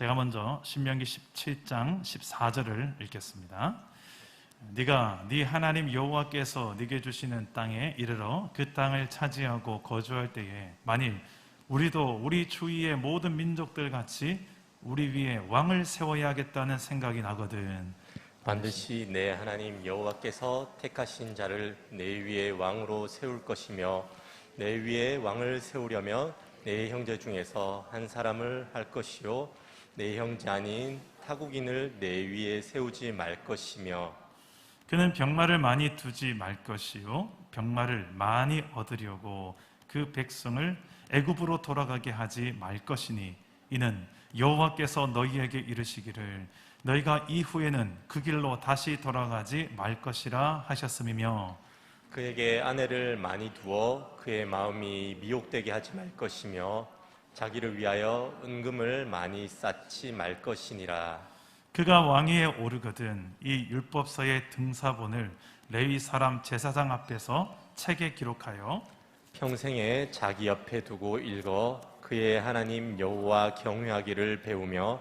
제가 먼저 신명기 17장 14절을 읽겠습니다. 네가 네 하나님 여호와께서 네게 주시는 땅에 이르러 그 땅을 차지하고 거주할 때에 만일 우리도 우리 주위의 모든 민족들 같이 우리 위에 왕을 세워야 하겠다는 생각이 나거든. 반드시 내 하나님 여호와께서 택하신 자를 내 위에 왕으로 세울 것이며 내 위에 왕을 세우려면 내 형제 중에서 한 사람을 할 것이요 내 형제 아닌 타국인을 내 위에 세우지 말 것이며 그는 병마를 많이 두지 말 것이요 병마를 많이 얻으려고 그 백성을 애굽으로 돌아가게 하지 말 것이니 이는 여호와께서 너희에게 이르시기를 너희가 이후에는 그 길로 다시 돌아가지 말 것이라 하셨음이며 그에게 아내를 많이 두어 그의 마음이 미혹되게 하지 말 것이며 자기를 위하여 은금을 많이 쌓지 말 것이니라. 그가 왕위에 오르거든 이 율법서의 등사본을 레위 사람 제사장 앞에서 책에 기록하여 평생에 자기 옆에 두고 읽어 그의 하나님 여호와 경외하기를 배우며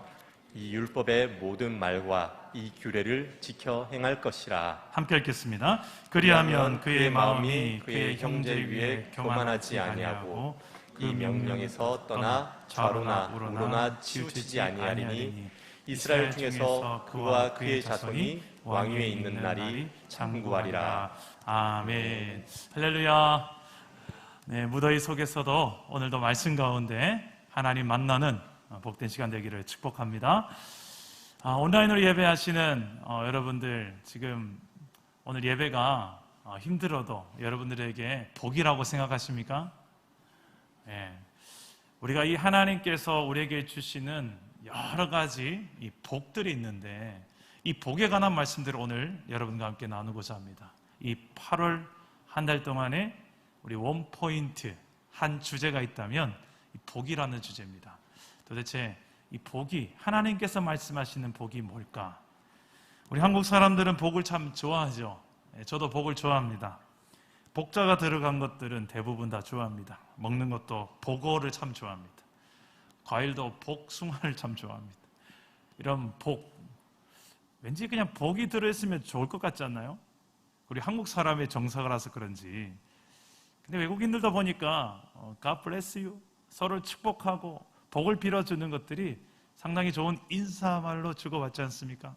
이 율법의 모든 말과 이 규례를 지켜 행할 것이라. 함께 읽겠습니다. 그리하면 그의 마음이 그의 형제 위에 교만하지 아니하고 그 명령에서 떠나 좌로나 우로나 치우치지 아니하리니 이스라엘 중에서 그와 그의 자손이 왕위에 있는 날이 장구하리라. 아멘. 할렐루야. 네, 무더위 속에서도 오늘도 말씀 가운데 하나님 만나는 복된 시간 되기를 축복합니다. 온라인으로 예배하시는 여러분들, 지금 오늘 예배가 힘들어도 여러분들에게 복이라고 생각하십니까? 네. 우리가 이 하나님께서 우리에게 주시는 여러 가지 이 복들이 있는데 이 복에 관한 말씀들을 오늘 여러분과 함께 나누고자 합니다. 이 8월 한 달 동안에 우리 원포인트 한 주제가 있다면 이 복이라는 주제입니다. 도대체 이 복이, 하나님께서 말씀하시는 복이 뭘까? 우리 한국 사람들은 복을 참 좋아하죠. 저도 복을 좋아합니다. 복자가 들어간 것들은 대부분 다 좋아합니다. 먹는 것도 복어를 참 좋아합니다. 과일도 복숭아를 참 좋아합니다. 이런 복, 왠지 그냥 복이 들어있으면 좋을 것 같지 않나요? 우리 한국 사람의 정서라서 그런지. 근데 외국인들도 보니까 God bless you, 서로 축복하고 복을 빌어주는 것들이 상당히 좋은 인사말로 주고받지 않습니까?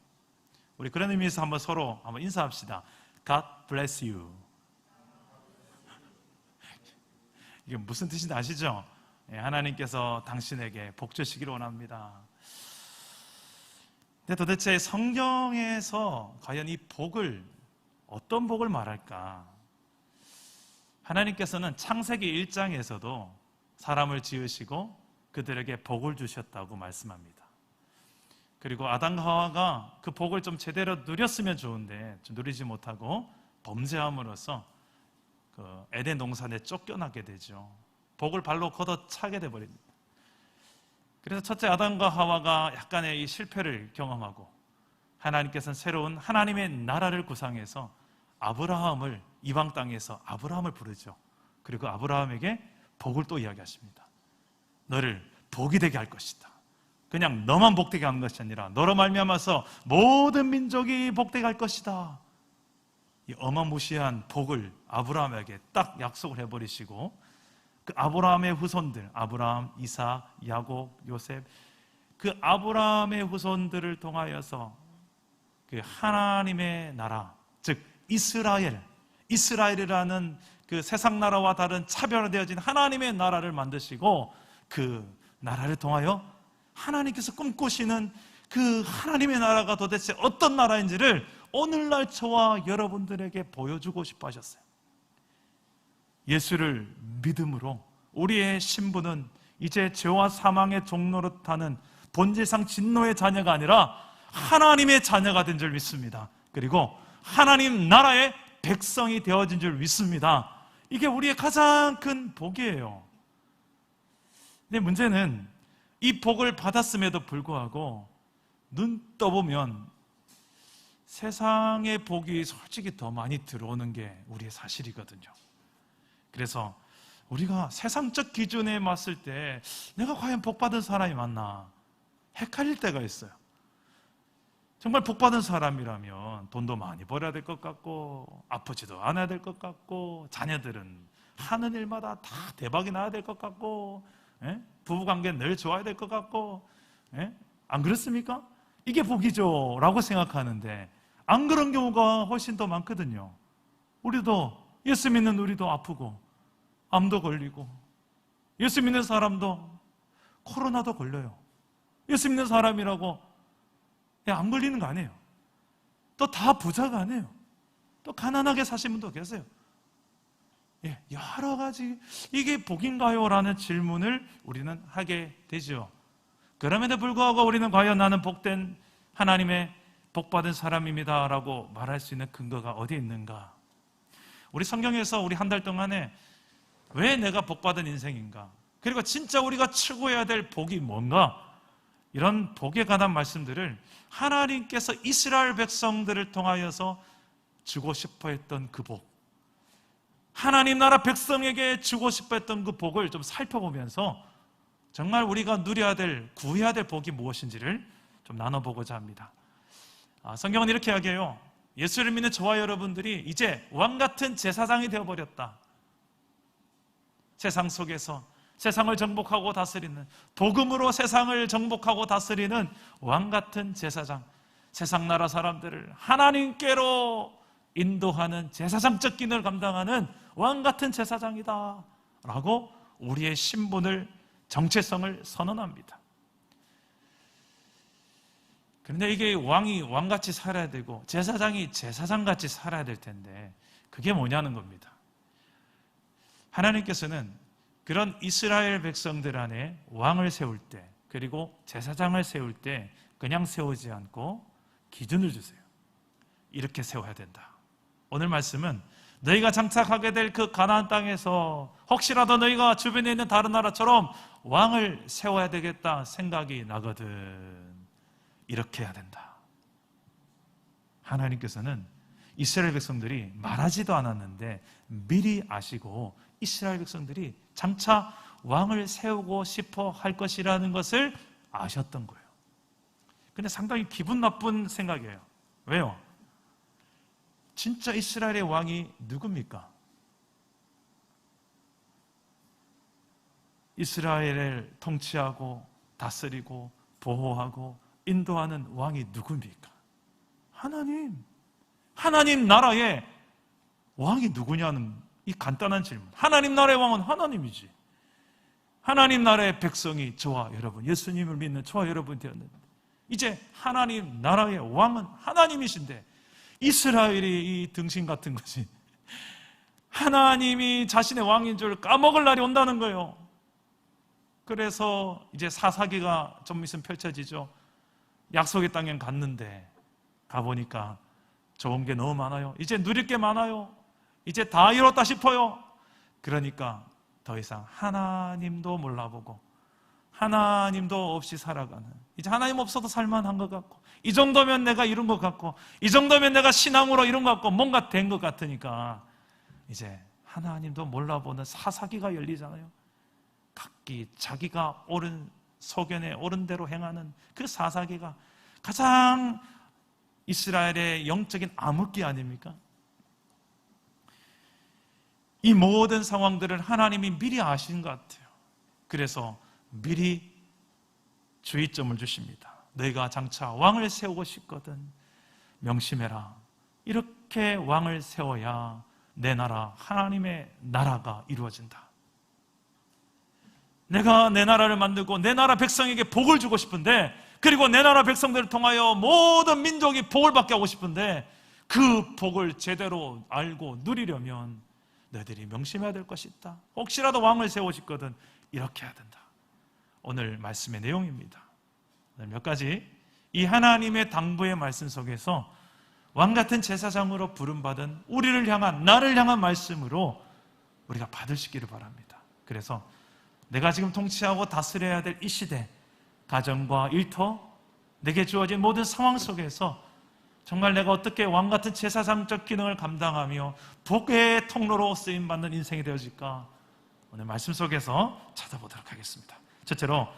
우리 그런 의미에서 한번 서로 한번 인사합시다. God bless you. 이게 무슨 뜻인지 아시죠? 하나님께서 당신에게 복 주시기를 원합니다. 근데 도대체 성경에서 과연 이 복을, 어떤 복을 말할까? 하나님께서는 창세기 1장에서도 사람을 지으시고 그들에게 복을 주셨다고 말씀합니다. 그리고 아담과 하와가 그 복을 좀 제대로 누렸으면 좋은데 좀 누리지 못하고 범죄함으로써 그 에덴 동산에 쫓겨나게 되죠. 복을 발로 걷어차게 되어버립니다. 그래서 첫째 아담과 하와가 약간의 이 실패를 경험하고 하나님께서는 새로운 하나님의 나라를 구상해서 아브라함을, 이방 땅에서 아브라함을 부르죠. 그리고 아브라함에게 복을 또 이야기하십니다. 너를 복이 되게 할 것이다. 그냥 너만 복되게 하는 것이 아니라 너로 말미암아서 모든 민족이 복되게 할 것이다. 이 어마무시한 복을 아브라함에게 딱 약속을 해버리시고 그 아브라함의 후손들, 아브라함, 이삭, 야곱, 요셉, 그 아브라함의 후손들을 통하여서 그 하나님의 나라, 즉 이스라엘이라는 그 세상 나라와 다른 차별화되어진 하나님의 나라를 만드시고 그 나라를 통하여 하나님께서 꿈꾸시는 그 하나님의 나라가 도대체 어떤 나라인지를 오늘날 저와 여러분들에게 보여주고 싶어 하셨어요. 예수를 믿음으로 우리의 신분은 이제 죄와 사망의 종노릇하는 본질상 진노의 자녀가 아니라 하나님의 자녀가 된 줄 믿습니다. 그리고 하나님 나라의 백성이 되어진 줄 믿습니다. 이게 우리의 가장 큰 복이에요. 근데 문제는 이 복을 받았음에도 불구하고 눈 떠보면 세상의 복이 솔직히 더 많이 들어오는 게 우리의 사실이거든요. 그래서 우리가 세상적 기준에 봤을 때 내가 과연 복 받은 사람이 맞나? 헷갈릴 때가 있어요. 정말 복받은 사람이라면 돈도 많이 벌어야 될 것 같고, 아프지도 않아야 될 것 같고, 자녀들은 하는 일마다 다 대박이 나야 될 것 같고, 부부관계는 늘 좋아야 될 것 같고, 안 그렇습니까? 이게 복이죠 라고 생각하는데 안 그런 경우가 훨씬 더 많거든요. 우리도, 예수 믿는 우리도 아프고 암도 걸리고, 예수 믿는 사람도 코로나도 걸려요. 예수 믿는 사람이라고 안 걸리는 거 아니에요. 또 다 부자가 아니에요. 또 가난하게 사시는 분도 계세요. 여러 가지, 이게 복인가요? 라는 질문을 우리는 하게 되죠. 그럼에도 불구하고 우리는 과연 나는 복된 하나님의 복받은 사람입니다 라고 말할 수 있는 근거가 어디에 있는가? 우리 성경에서 우리 한 달 동안에 왜 내가 복받은 인생인가? 그리고 진짜 우리가 추구해야 될 복이 뭔가? 이런 복에 관한 말씀들을 하나님께서 이스라엘 백성들을 통하여서 주고 싶어 했던 그 복, 하나님 나라 백성에게 주고 싶어 했던 그 복을 좀 살펴보면서 정말 우리가 누려야 될, 구해야 될 복이 무엇인지를 좀 나눠보고자 합니다. 성경은 이렇게 이야기해요. 예수를 믿는 저와 여러분들이 이제 왕같은 제사장이 되어버렸다. 세상 속에서 세상을 정복하고 다스리는, 복음으로 세상을 정복하고 다스리는 왕같은 제사장, 세상 나라 사람들을 하나님께로 인도하는 제사장적 기능을 감당하는 왕같은 제사장이다 라고 우리의 신분을, 정체성을 선언합니다. 그런데 이게 왕이 왕같이 살아야 되고 제사장이 제사장같이 살아야 될 텐데 그게 뭐냐는 겁니다. 하나님께서는 그런 이스라엘 백성들 안에 왕을 세울 때, 그리고 제사장을 세울 때 그냥 세우지 않고 기준을 주세요. 이렇게 세워야 된다. 오늘 말씀은 너희가 장착하게 될 그 가나안 땅에서 혹시라도 너희가 주변에 있는 다른 나라처럼 왕을 세워야 되겠다 생각이 나거든. 이렇게 해야 된다. 하나님께서는 이스라엘 백성들이 말하지도 않았는데 미리 아시고 이스라엘 백성들이 장차 왕을 세우고 싶어 할 것이라는 것을 아셨던 거예요. 근데 상당히 기분 나쁜 생각이에요. 왜요? 진짜 이스라엘의 왕이 누굽니까? 이스라엘을 통치하고 다스리고 보호하고 인도하는 왕이 누굽니까? 하나님. 하나님 나라의 왕이 누구냐는 이 간단한 질문. 하나님 나라의 왕은 하나님이지. 하나님 나라의 백성이 저와 여러분, 예수님을 믿는 저와 여러분 되었는데 이제 하나님 나라의 왕은 하나님이신데 이스라엘이 이 등신 같은 것이 하나님이 자신의 왕인 줄 까먹을 날이 온다는 거예요. 그래서 이제 사사기가 좀 있으면 펼쳐지죠. 약속의 땅에 갔는데 가보니까 좋은 게 너무 많아요. 이제 누릴 게 많아요. 이제 다 이뤘다 싶어요. 그러니까 더 이상 하나님도 몰라보고 하나님도 없이 살아가는, 이제 하나님 없어도 살만한 것 같고, 이 정도면 내가 이룬 것 같고, 이 정도면 내가 신앙으로 이룬 것 같고, 뭔가 된 것 같으니까 이제 하나님도 몰라보는 사사기가 열리잖아요. 각기 자기가 옳은 소견에 옳은 대로 행하는 그 사사기가 가장 이스라엘의 영적인 암흑기 아닙니까? 이 모든 상황들을 하나님이 미리 아신 것 같아요. 그래서 미리 주의점을 주십니다. 너희가 장차 왕을 세우고 싶거든 명심해라. 이렇게 왕을 세워야 내 나라, 하나님의 나라가 이루어진다. 내가 내 나라를 만들고 내 나라 백성에게 복을 주고 싶은데, 그리고 내 나라 백성들을 통하여 모든 민족이 복을 받게 하고 싶은데, 그 복을 제대로 알고 누리려면 너희들이 명심해야 될 것이 있다. 혹시라도 왕을 세우고 싶거든 이렇게 해야 된다. 오늘 말씀의 내용입니다. 오늘 몇 가지 이 하나님의 당부의 말씀 속에서 왕같은 제사장으로 부름받은 우리를 향한, 나를 향한 말씀으로 우리가 받을 수 있기를 바랍니다. 그래서 내가 지금 통치하고 다스려야 될 이 시대, 가정과 일터, 내게 주어진 모든 상황 속에서 정말 내가 어떻게 왕같은 제사장적 기능을 감당하며 복의 통로로 쓰임받는 인생이 되어질까? 오늘 말씀 속에서 찾아보도록 하겠습니다. 첫째로,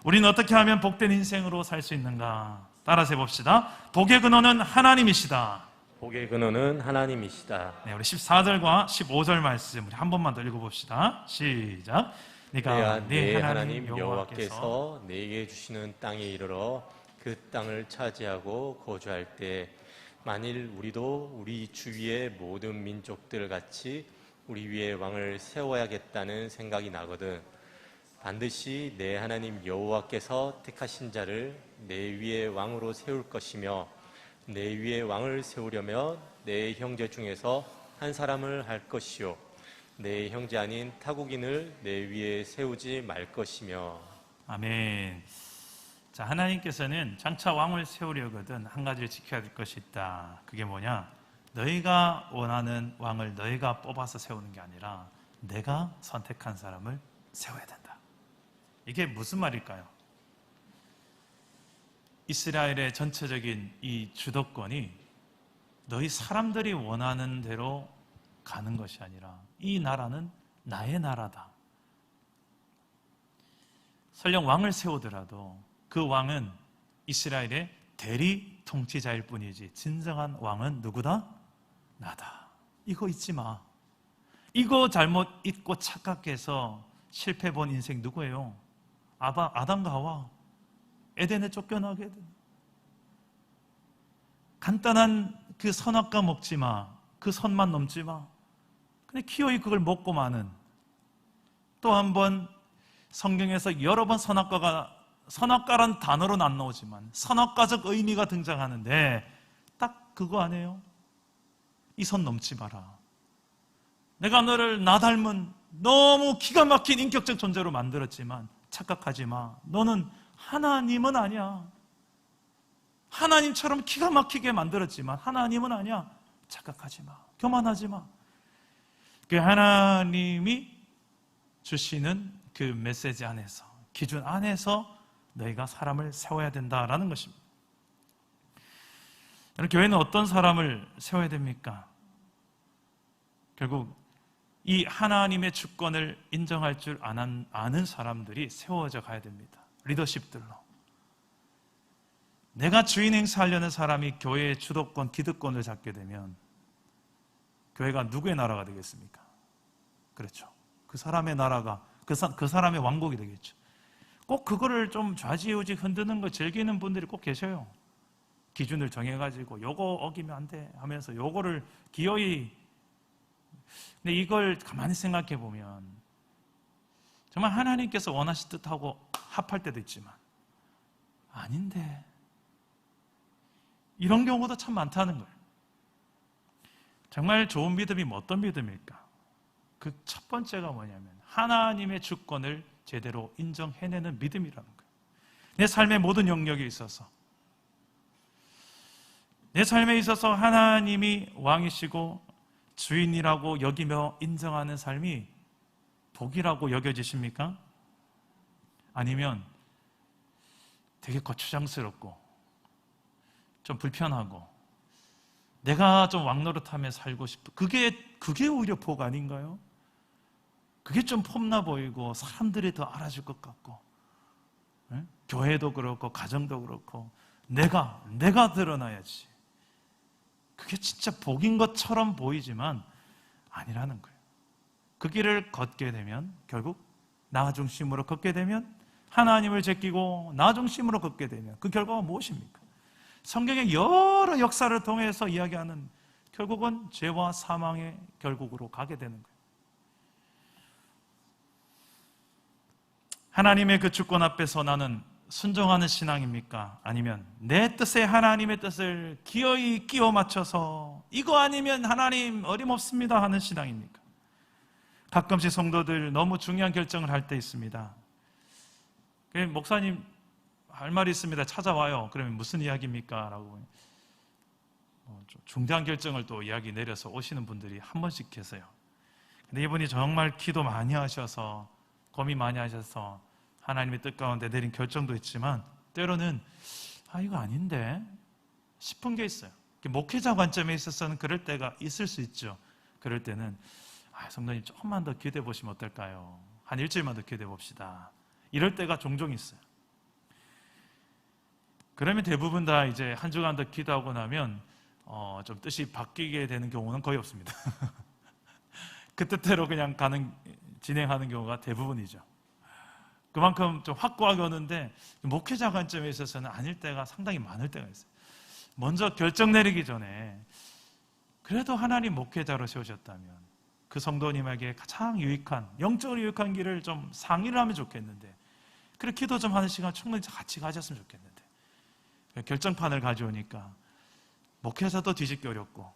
우리는 어떻게 하면 복된 인생으로 살 수 있는가? 따라서 해봅시다. 복의 근원은 하나님이시다. 복의 근원은 하나님이시다. 네, 우리 14절과 15절 말씀 우리 한 번만 더 읽어봅시다. 시작. 내가 네가 네 하나님 여호와께서 내게 주시는 땅에 이르러 그 땅을 차지하고 거주할 때 만일 우리도 우리 주위의 모든 민족들 같이 우리 위에 왕을 세워야겠다는 생각이 나거든 반드시 내 하나님 여호와께서 택하신 자를 내 위에 왕으로 세울 것이며 내 위에 왕을 세우려면 내 형제 중에서 한 사람을 할 것이요 내 형제 아닌 타국인을 내 위에 세우지 말 것이며. 아멘. 자, 하나님께서는 장차 왕을 세우려거든 한 가지를 지켜야 될 것이 있다. 그게 뭐냐? 너희가 원하는 왕을 너희가 뽑아서 세우는 게 아니라 내가 선택한 사람을 세워야 된다. 이게 무슨 말일까요? 이스라엘의 전체적인 이 주도권이 너희 사람들이 원하는 대로 가는 것이 아니라 이 나라는 나의 나라다. 설령 왕을 세우더라도 그 왕은 이스라엘의 대리 통치자일 뿐이지 진정한 왕은 누구다? 나다. 이거 잊지 마. 이거 잘못 잊고 착각해서 실패 본 인생 누구예요? 아담과 하와. 에덴에 쫓겨나게 된. 간단한 그 선악과 먹지 마. 그 선만 넘지 마. 근데 기어이 그걸 먹고 마는. 또 한 번 성경에서 여러 번 선악과란 단어로는 안 나오지만 선악과적 의미가 등장하는데 딱 그거 아니에요? 이 선 넘지 마라. 내가 너를 나 닮은 너무 기가 막힌 인격적 존재로 만들었지만 착각하지 마. 너는 하나님은 아니야. 하나님처럼 기가 막히게 만들었지만 하나님은 아니야. 착각하지 마. 교만하지 마. 그 하나님이 주시는 그 메시지 안에서, 기준 안에서 너희가 사람을 세워야 된다라는 것입니다. 교회는 어떤 사람을 세워야 됩니까? 결국 이 하나님의 주권을 인정할 줄 아는 사람들이 세워져 가야 됩니다. 리더십들로. 내가 주인 행사하려는 사람이 교회의 주도권, 기득권을 잡게 되면 교회가 누구의 나라가 되겠습니까? 그렇죠. 그 사람의 나라가, 그 사람의 왕국이 되겠죠. 꼭 그거를 좀 좌지우지 흔드는 거 즐기는 분들이 꼭 계셔요. 기준을 정해가지고 요거 어기면 안 돼 하면서 요거를 기어이. 근데 이걸 가만히 생각해 보면 정말 하나님께서 원하실 듯하고 합할 때도 있지만 아닌데 이런 경우도 참 많다는 거예요. 정말 좋은 믿음이 어떤 믿음일까? 그 첫 번째가 뭐냐면 하나님의 주권을 제대로 인정해내는 믿음이라는 거예요. 내 삶의 모든 영역에 있어서 내 삶에 있어서 하나님이 왕이시고 주인이라고 여기며 인정하는 삶이 복이라고 여겨지십니까? 아니면 되게 거추장스럽고 좀 불편하고 내가 좀 왕노릇하며 살고 싶고 그게 오히려 복 아닌가요? 그게 좀 폼나 보이고 사람들이 더 알아줄 것 같고 교회도 그렇고 가정도 그렇고 내가 드러나야지. 그게 진짜 복인 것처럼 보이지만 아니라는 거예요. 그 길을 걷게 되면 결국 나 중심으로 걷게 되면 하나님을 제끼고 나 중심으로 걷게 되면 그 결과가 무엇입니까? 성경의 여러 역사를 통해서 이야기하는 결국은 죄와 사망의 결국으로 가게 되는 거예요. 하나님의 그 주권 앞에서 나는 순종하는 신앙입니까? 아니면 내 뜻에 하나님의 뜻을 기어이 끼워 맞춰서 이거 아니면 하나님 어림없습니다 하는 신앙입니까? 가끔씩 성도들 너무 중요한 결정을 할 때 있습니다. 목사님 할 말이 있습니다. 찾아와요. 그러면 무슨 이야기입니까? 라고 중대한 결정을 또 이야기 내려서 오시는 분들이 한 번씩 계세요. 근데 이분이 정말 기도 많이 하셔서 고민 많이 하셔서 하나님의 뜻 가운데 내린 결정도 있지만 때로는 이거 아닌데 싶은 게 있어요. 목회자 관점에 있어서는 그럴 때가 있을 수 있죠. 그럴 때는 성도님 조금만 더 기도해 보시면 어떨까요? 한 일주일만 더 기도해 봅시다. 이럴 때가 종종 있어요. 그러면 대부분 다 이제 한 주간 더 기도하고 나면 좀 뜻이 바뀌게 되는 경우는 거의 없습니다. 그 뜻대로 그냥 진행하는 경우가 대부분이죠. 그만큼 좀 확고하게 오는데 목회자 관점에 있어서는 아닐 때가 상당히 많을 때가 있어요. 먼저 결정 내리기 전에 그래도 하나님 목회자로 세우셨다면 그 성도님에게 가장 유익한, 영적으로 유익한 길을 좀 상의를 하면 좋겠는데, 그래 기도 좀 하는 시간 충분히 같이 가졌으면 좋겠는데, 결정판을 가져오니까 목회자도 뒤집기 어렵고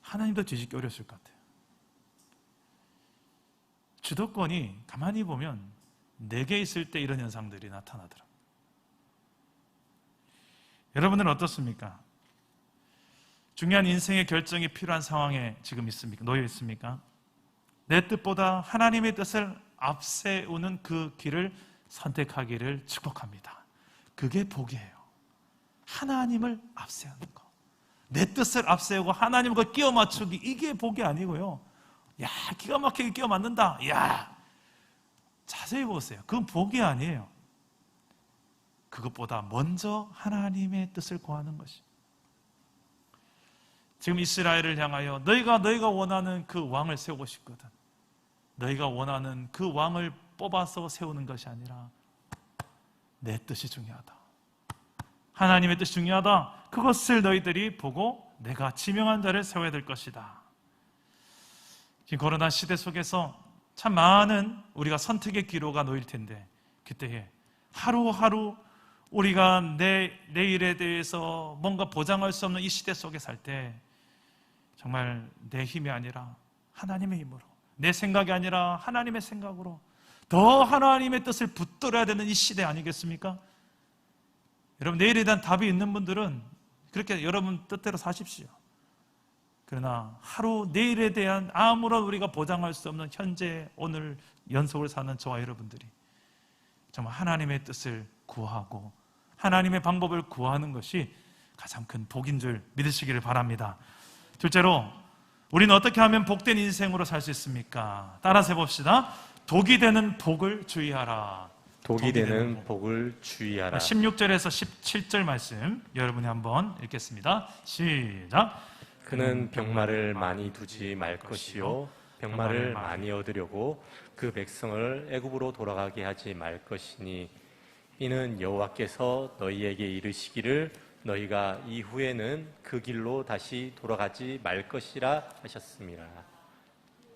하나님도 뒤집기 어렸을 것 같아요. 주도권이 가만히 보면 4개 있을 때 이런 현상들이 나타나더라고요. 여러분은 어떻습니까? 중요한 인생의 결정이 필요한 상황에 지금 있습니까? 놓여 있습니까? 내 뜻보다 하나님의 뜻을 앞세우는 그 길을 선택하기를 축복합니다. 그게 복이에요. 하나님을 앞세우는 거. 내 뜻을 앞세우고 하나님과 끼워 맞추기, 이게 복이 아니고요. 야, 기가 막히게 끼워 맞는다. 야, 자세히 보세요. 그건 복이 아니에요. 그것보다 먼저 하나님의 뜻을 구하는 것이. 지금 이스라엘을 향하여 너희가 원하는 그 왕을 세우고 싶거든. 너희가 원하는 그 왕을 뽑아서 세우는 것이 아니라 내 뜻이 중요하다. 하나님의 뜻이 중요하다. 그것을 너희들이 보고 내가 지명한 자를 세워야 될 것이다. 지금 코로나 시대 속에서 참 많은 우리가 선택의 기로가 놓일 텐데, 그때에 하루하루 우리가 내일에 대해서 뭔가 보장할 수 없는 이 시대 속에 살 때 정말 내 힘이 아니라 하나님의 힘으로, 내 생각이 아니라 하나님의 생각으로 더 하나님의 뜻을 붙들어야 되는 이 시대 아니겠습니까? 여러분, 내일에 대한 답이 있는 분들은 그렇게 여러분 뜻대로 사십시오. 그러나 하루 내일에 대한 아무런 우리가 보장할 수 없는 현재 오늘 연속을 사는 저와 여러분들이 정말 하나님의 뜻을 구하고 하나님의 방법을 구하는 것이 가장 큰 복인 줄 믿으시기를 바랍니다. 둘째로, 우리는 어떻게 하면 복된 인생으로 살 수 있습니까? 따라서 해봅시다. 독이 되는 복을 주의하라. 독이 되는 복을 주의하라. 16절에서 17절 말씀 여러분이 한번 읽겠습니다. 시작. 그는 병마를 많이 두지 말 것이요 병마를 많이 얻으려고 그 백성을 애굽으로 돌아가게 하지 말 것이니 이는 여호와께서 너희에게 이르시기를 너희가 이후에는 그 길로 다시 돌아가지 말 것이라 하셨습니다.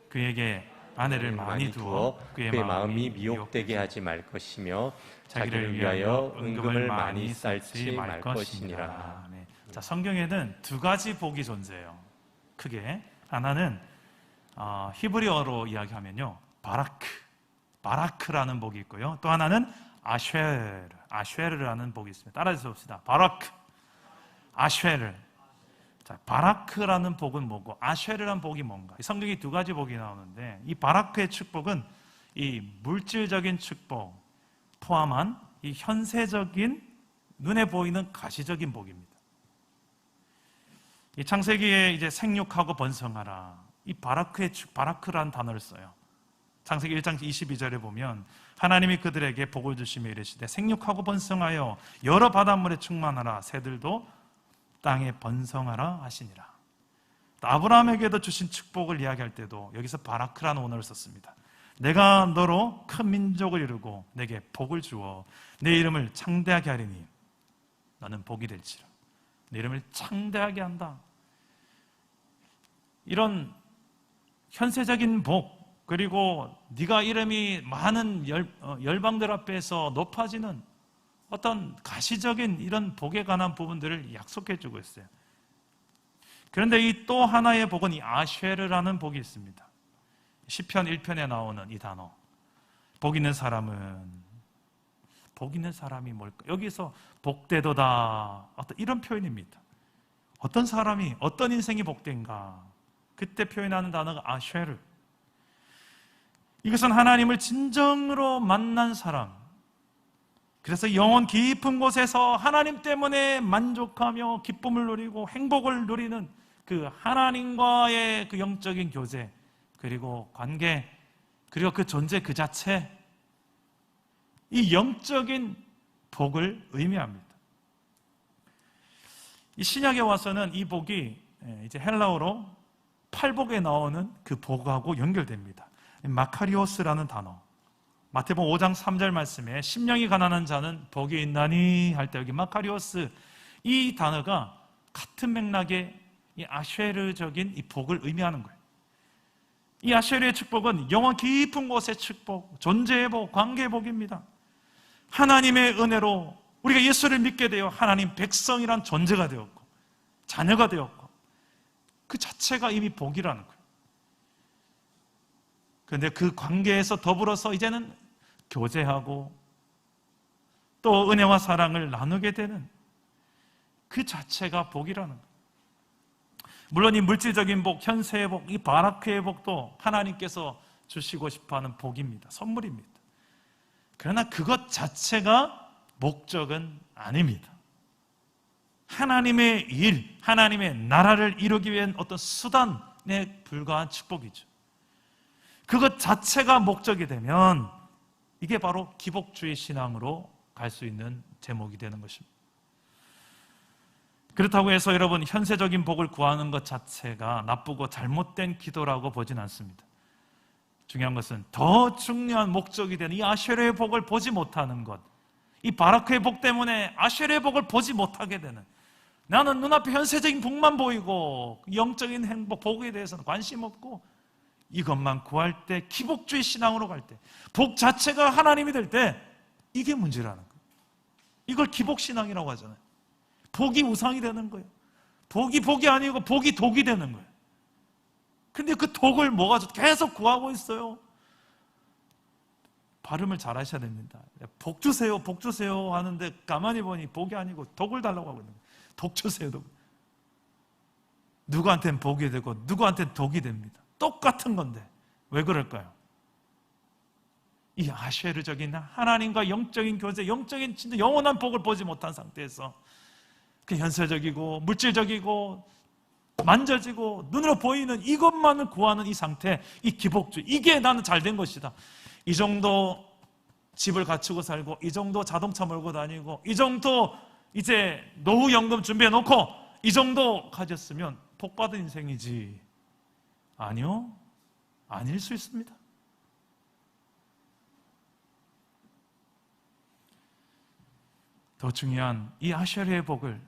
그에게 아내를 많이 두어 그의 마음이 미혹되게 하지 말 것이며 자기를 위하여 은금을 많이 쌓지 말 것이니라. 네. 자, 성경에는 2가지 복이 존재해요. 크게 하나는 히브리어로 이야기하면요, 바라크라는 복이 있고요. 또 하나는 아쉐르라는 복이 있습니다. 따라서 봅시다. 바라크, 아쉐르. 자, 바라크라는 복은 뭐고 아쉐르라는 복이 뭔가? 성경에 2가지 복이 나오는데, 이 바라크의 축복은 이 물질적인 축복 포함한 이 현세적인 눈에 보이는 가시적인 복입니다. 이 창세기에 이제 생육하고 번성하라, 이 바라크라는 단어를 써요. 창세기 1장 22절에 보면 하나님이 그들에게 복을 주시며 이르시되 생육하고 번성하여 여러 바닷물에 충만하라, 새들도 땅에 번성하라 하시니라. 아브라함에게도 주신 축복을 이야기할 때도 여기서 바라크라는 언어를 썼습니다. 내가 너로 큰 민족을 이루고 내게 복을 주어 내 이름을 창대하게 하리니 너는 복이 될지라. 내 이름을 창대하게 한다. 이런 현세적인 복, 그리고 네가 이름이 많은 열방들 앞에서 높아지는 어떤 가시적인 이런 복에 관한 부분들을 약속해 주고 있어요. 그런데 이 또 하나의 복은 이 아쉐르라는 복이 있습니다. 시편 1편에 나오는 이 단어, 복 있는 사람이 뭘까? 여기서 복되도다, 어떤 이런 표현입니다. 어떤 사람이, 어떤 인생이 복된가, 그때 표현하는 단어가 아쉐르. 이것은 하나님을 진정으로 만난 사람, 그래서 영혼 깊은 곳에서 하나님 때문에 만족하며 기쁨을 누리고 행복을 누리는 그 하나님과의 그 영적인 교제, 그리고 관계, 그리고 그 존재 그 자체, 이 영적인 복을 의미합니다. 이 신약에 와서는 이 복이 이제 헬라어로 팔복에 나오는 그 복하고 연결됩니다. 마카리오스라는 단어. 마태복음 5장 3절 말씀에 심령이 가난한 자는 복이 있나니 할 때 여기 마카리오스, 이 단어가 같은 맥락의 이 아쉐르적인 이 복을 의미하는 거예요. 이 아쉐르의 축복은 영원 깊은 곳의 축복, 존재의 복, 관계의 복입니다. 하나님의 은혜로 우리가 예수를 믿게 되어 하나님 백성이란 존재가 되었고 자녀가 되었고 그 자체가 이미 복이라는 거예요. 그런데 그 관계에서 더불어서 이제는 교제하고 또 은혜와 사랑을 나누게 되는 그 자체가 복이라는 거예요. 물론 이 물질적인 복, 현세의 복, 이 바라크의 복도 하나님께서 주시고 싶어하는 복입니다. 선물입니다. 그러나 그것 자체가 목적은 아닙니다. 하나님의 일, 하나님의 나라를 이루기 위한 어떤 수단에 불과한 축복이죠. 그것 자체가 목적이 되면 이게 바로 기복주의 신앙으로 갈 수 있는 제목이 되는 것입니다. 그렇다고 해서 여러분 현세적인 복을 구하는 것 자체가 나쁘고 잘못된 기도라고 보진 않습니다. 중요한 것은 더 중요한 목적이 되는 이 아쉐르의 복을 보지 못하는 것, 이 바라크의 복 때문에 아쉐르의 복을 보지 못하게 되는, 나는 눈앞에 현세적인 복만 보이고 영적인 행복, 복에 대해서는 관심 없고 이것만 구할 때, 기복주의 신앙으로 갈 때, 복 자체가 하나님이 될 때 이게 문제라는 거예요. 이걸 기복신앙이라고 하잖아요. 복이 우상이 되는 거예요. 복이 아니고 복이 독이 되는 거예요. 근데 그 독을 뭐가 계속 구하고 있어요. 발음을 잘 하셔야 됩니다. 복 주세요, 복 주세요 하는데 가만히 보니 복이 아니고 독을 달라고 하고 있는 거예요. 독 주세요, 독. 누구한테는 복이 되고 누구한테는 독이 됩니다. 똑같은 건데 왜 그럴까요? 이 아쉐르적인 하나님과 영적인 교제, 영적인 진짜 영원한 복을 보지 못한 상태에서 그 현세적이고 물질적이고 만져지고 눈으로 보이는 이것만을 구하는 이 상태, 이 기복주의, 이게 나는 잘된 것이다. 이 정도 집을 갖추고 살고, 이 정도 자동차 몰고 다니고, 이 정도 이제 노후연금 준비해 놓고 이 정도 가졌으면 복받은 인생이지. 아니요, 아닐 수 있습니다. 더 중요한 이 아쉐르의 복을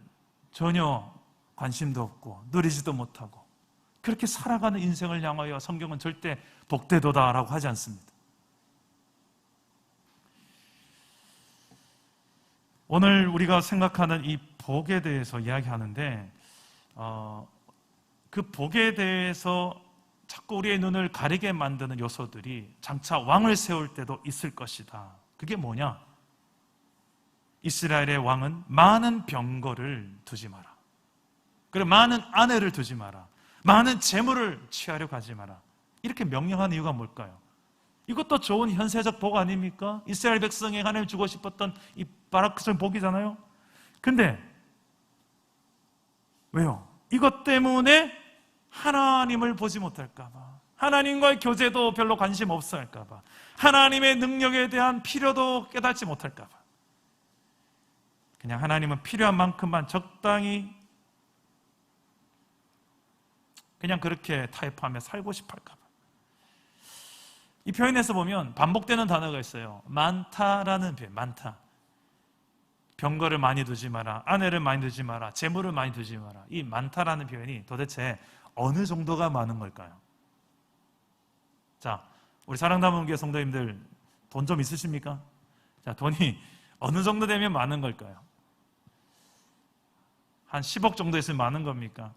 전혀 관심도 없고 누리지도 못하고 그렇게 살아가는 인생을 향하여 성경은 절대 복되도다라고 하지 않습니다. 오늘 우리가 생각하는 이 복에 대해서 이야기하는데 그 복에 대해서 자꾸 우리의 눈을 가리게 만드는 요소들이 장차 왕을 세울 때도 있을 것이다. 그게 뭐냐? 이스라엘의 왕은 많은 병거를 두지 마라. 그리고 많은 아내를 두지 마라. 많은 재물을 취하려 가지 마라. 이렇게 명령한 이유가 뭘까요? 이것도 좋은 현세적 복 아닙니까? 이스라엘 백성에 하나님 주고 싶었던 이 바라크성 복이잖아요. 근데 왜요? 이것 때문에 하나님을 보지 못할까 봐, 하나님과의 교제도 별로 관심 없어 할까 봐, 하나님의 능력에 대한 필요도 깨닫지 못할까 봐, 그냥 하나님은 필요한 만큼만 적당히 그냥 그렇게 타협하며 살고 싶어 할까 봐. 이 표현에서 보면 반복되는 단어가 있어요. 많다라는 표현, 많다. 병거를 많이 두지 마라, 아내를 많이 두지 마라, 재물을 많이 두지 마라. 이 많다라는 표현이 도대체 어느 정도가 많은 걸까요? 자, 우리 사랑담원교회 성도님들 돈 좀 있으십니까? 자, 돈이 어느 정도 되면 많은 걸까요? 한 10억 정도 있으면 많은 겁니까?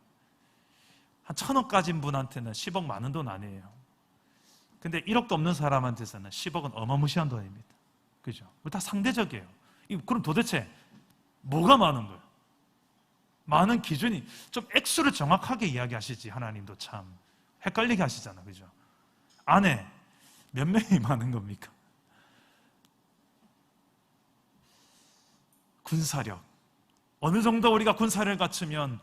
한 1,000억 가진 분한테는 10억 많은 돈 아니에요. 근데 1억도 없는 사람한테서는 10억은 어마무시한 돈입니다. 그죠? 다 상대적이에요. 그럼 도대체 뭐가 많은 거예요? 많은 기준이, 좀 액수를 정확하게 이야기하시지. 하나님도 참 헷갈리게 하시잖아. 그죠? 아내 몇 명이 많은 겁니까? 군사력 어느 정도 우리가 군사력을 갖추면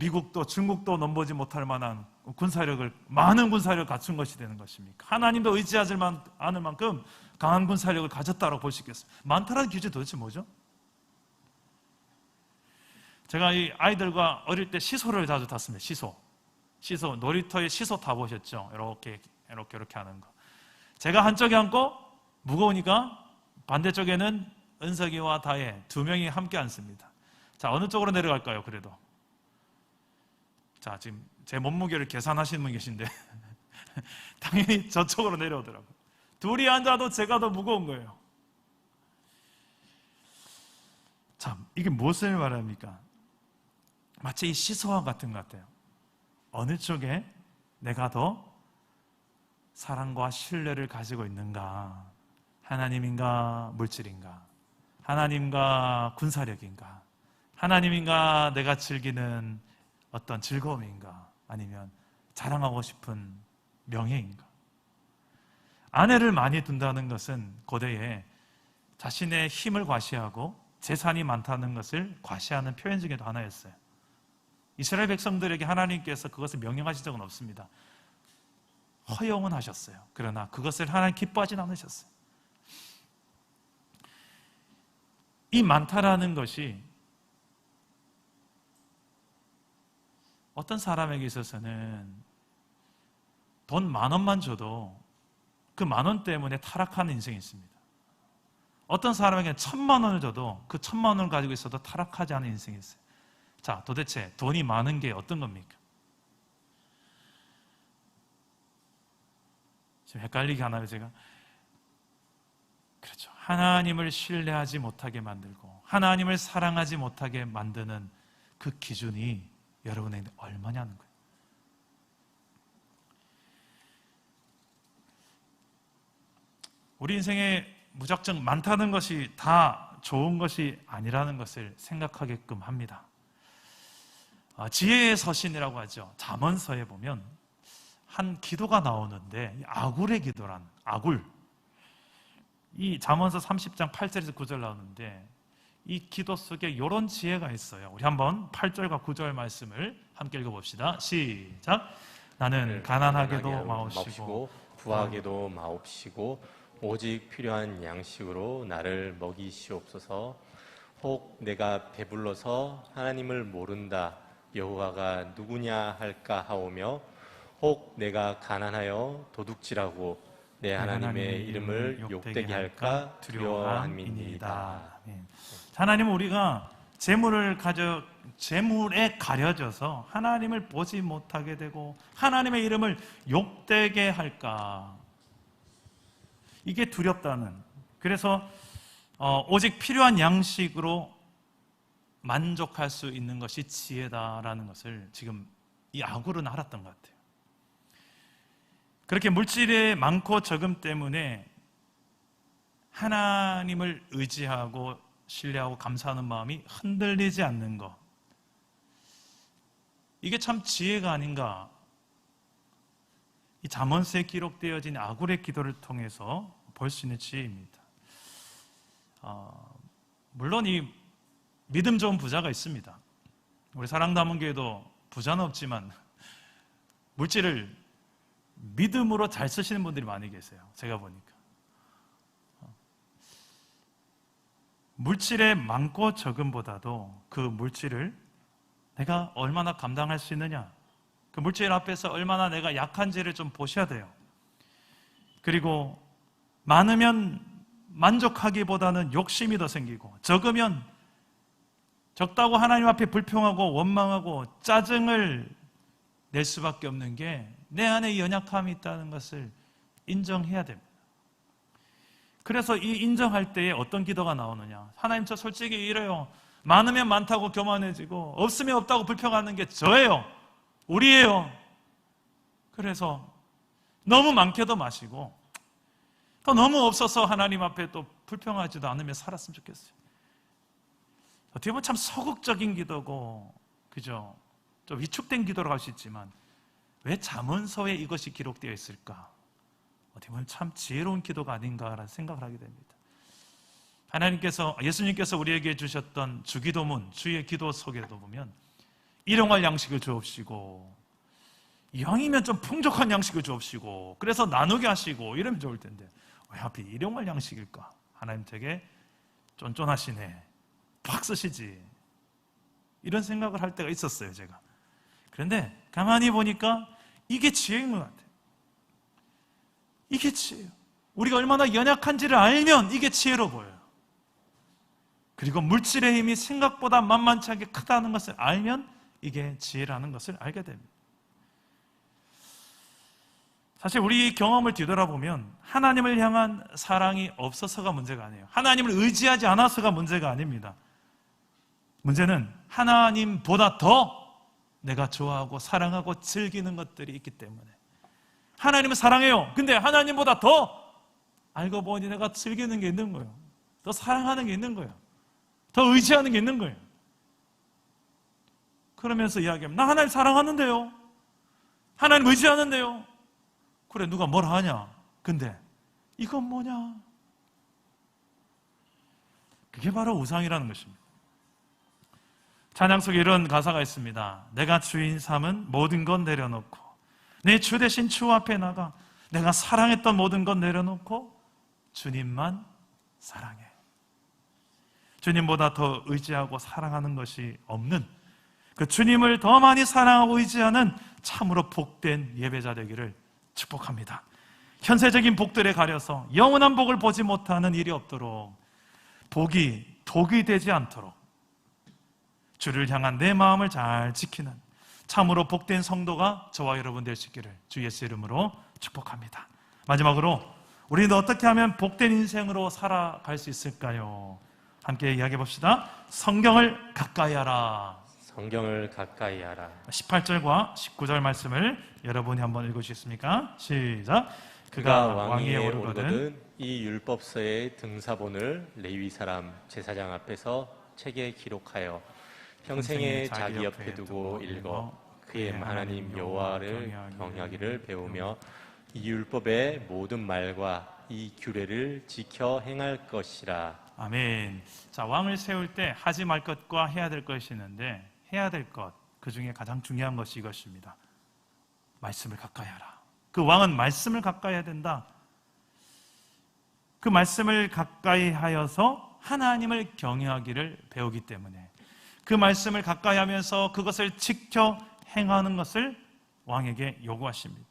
미국도 중국도 넘보지 못할 만한 군사력을, 많은 군사력을 갖춘 것이 되는 것입니까? 하나님도 의지하지 않을 만큼 강한 군사력을 가졌다고 볼 수 있겠어요. 많다라는 기준이 도대체 뭐죠? 제가 이 아이들과 어릴 때 시소를 자주 탔습니다. 시소 놀이터에 시소 타보셨죠? 이렇게 하는 거. 제가 한쪽에 앉고 무거우니까 반대쪽에는 은석이와 다혜 두 명이 함께 앉습니다. 자, 어느 쪽으로 내려갈까요? 그래도 자, 지금 제 몸무게를 계산하시는 분 계신데 당연히 저쪽으로 내려오더라고요. 둘이 앉아도 제가 더 무거운 거예요. 참, 이게 무엇을 말합니까? 마치 이 시소와 같은 것 같아요. 어느 쪽에 내가 더 사랑과 신뢰를 가지고 있는가? 하나님인가 물질인가? 하나님과 군사력인가? 하나님인가 내가 즐기는 어떤 즐거움인가? 아니면 자랑하고 싶은 명예인가? 아내를 많이 둔다는 것은 고대에 자신의 힘을 과시하고 재산이 많다는 것을 과시하는 표현 중에도 하나였어요. 이스라엘 백성들에게 하나님께서 그것을 명령하신 적은 없습니다. 허용은 하셨어요. 그러나 그것을 하나님 기뻐하진 않으셨어요. 이 많다라는 것이 어떤 사람에게 있어서는 돈 10,000원만 줘도 그 10,000원 때문에 타락하는 인생이 있습니다. 어떤 사람에게는 1,000,000원을 줘도 그 1,000,000원을 가지고 있어도 타락하지 않은 인생이 있어요. 자, 도대체 돈이 많은 게 어떤 겁니까? 지금 헷갈리게 하나요, 제가? 그렇죠. 하나님을 신뢰하지 못하게 만들고 하나님을 사랑하지 못하게 만드는 그 기준이 여러분에게 얼마냐는 거예요. 우리 인생에 무작정 많다는 것이 다 좋은 것이 아니라는 것을 생각하게끔 합니다. 지혜의 서신이라고 하죠. 잠언서에 보면 한 기도가 나오는데 아굴의 기도란 아굴, 이 잠언서 30장 8절에서 9절 나오는데 이 기도 속에 이런 지혜가 있어요. 우리 한번 8절과 9절 말씀을 함께 읽어봅시다. 시작. 나는 가난하게도 마옵시고 부하게도 마옵시고 오직 필요한 양식으로 나를 먹이시옵소서. 혹 내가 배불러서 하나님을 모른다 여호와가 누구냐 할까 하오며 혹 내가 가난하여 도둑질하고 내 하나님의 이름을 욕되게 할까 두려워함이니이다. 하나님은 우리가 재물에 가려져서 하나님을 보지 못하게 되고 하나님의 이름을 욕되게 할까, 이게 두렵다는, 그래서 오직 필요한 양식으로 만족할 수 있는 것이 지혜다라는 것을 지금 이 아굴은 알았던 것 같아요. 그렇게 물질의 많고 적음 때문에 하나님을 의지하고 신뢰하고 감사하는 마음이 흔들리지 않는 것, 이게 참 지혜가 아닌가. 이 잠언서에 기록되어진 아굴의 기도를 통해서 볼 수 있는 지혜입니다. 물론 이 믿음 좋은 부자가 있습니다. 우리 사랑담원교회도 부자는 없지만 물질을 믿음으로 잘 쓰시는 분들이 많이 계세요. 제가 보니까 물질의 많고 적음보다도 그 물질을 내가 얼마나 감당할 수 있느냐, 그 물질 앞에서 얼마나 내가 약한지를 좀 보셔야 돼요. 그리고 많으면 만족하기보다는 욕심이 더 생기고, 적으면 적다고 하나님 앞에 불평하고 원망하고 짜증을 낼 수밖에 없는 게 내 안에 연약함이 있다는 것을 인정해야 됩니다. 그래서 이 인정할 때에 어떤 기도가 나오느냐, 하나님 저 솔직히 이래요. 많으면 많다고 교만해지고 없으면 없다고 불평하는 게 저예요, 우리예요. 그래서 너무 많게도 마시고 또 너무 없어서 하나님 앞에 또 불평하지도 않으며 살았으면 좋겠어요. 어떻게 보면 참 소극적인 기도고, 그죠? 좀 위축된 기도로 할 수 있지만 왜 잠언서에 이것이 기록되어 있을까? 어떻게 보면 참 지혜로운 기도가 아닌가라는 생각을 하게 됩니다. 하나님께서, 예수님께서 우리에게 주셨던 주기도문, 주의 기도 속에도 보면 일용할 양식을 주옵시고, 이왕이면 좀 풍족한 양식을 주옵시고, 그래서 나누게 하시고 이러면 좋을 텐데 왜 하필 일용할 양식일까? 하나님 되게 쫀쫀하시네, 팍 쓰시지. 이런 생각을 할 때가 있었어요, 제가. 그런데 가만히 보니까 이게 지혜인 것 같아요. 이게 지혜예요. 우리가 얼마나 연약한지를 알면 이게 지혜로 보여요. 그리고 물질의 힘이 생각보다 만만치 않게 크다는 것을 알면 이게 지혜라는 것을 알게 됩니다. 사실 우리 경험을 뒤돌아보면 하나님을 향한 사랑이 없어서가 문제가 아니에요. 하나님을 의지하지 않아서가 문제가 아닙니다. 문제는 하나님보다 더 내가 좋아하고 사랑하고 즐기는 것들이 있기 때문에. 하나님은 사랑해요. 근데 하나님보다 더 알고 보니 내가 즐기는 게 있는 거예요. 더 사랑하는 게 있는 거예요. 더 의지하는 게 있는 거예요. 그러면서 이야기하면 나 하나님 사랑하는데요. 하나님 의지하는데요. 그래, 누가 뭐라 하냐? 근데 이건 뭐냐? 그게 바로 우상이라는 것입니다. 찬양 속에 이런 가사가 있습니다. 내가 주인 삼은 모든 것 내려놓고 내 주 대신 주 앞에 나가 내가 사랑했던 모든 것 내려놓고 주님만 사랑해. 주님보다 더 의지하고 사랑하는 것이 없는 그 주님을 더 많이 사랑하고 의지하는 참으로 복된 예배자 되기를 축복합니다. 현세적인 복들에 가려서 영원한 복을 보지 못하는 일이 없도록 복이 독이 되지 않도록 주를 향한 내 마음을 잘 지키는 참으로 복된 성도가 저와 여러분 될 수 있기를 주 예수 이름으로 축복합니다. 마지막으로 우리는 어떻게 하면 복된 인생으로 살아갈 수 있을까요? 함께 이야기해 봅시다. 성경을 가까이 하라. 성경을 가까이 하라. 18절과 19절 말씀을 여러분이 한번 읽으시겠습니까? 시작. 그가 왕위에 오르거든 이 율법서의 등사본을 레위 사람 제사장 앞에서 책에 기록하여 평생에 자기 옆에 두고 읽어 그의 하나님 여호와를 경외하기를 배우며 이 율법의 모든 말과 이 규례를 지켜 행할 것이라. 아멘. 자, 왕을 세울 때 하지 말 것과 해야 될 것이 있는데 해야 될 것, 그 중에 가장 중요한 것이 이것입니다. 말씀을 가까이 하라. 그 왕은 말씀을 가까이 해야 된다. 그 말씀을 가까이 하여서 하나님을 경외하기를 배우기 때문에 그 말씀을 가까이 하면서 그것을 지켜 행하는 것을 왕에게 요구하십니다.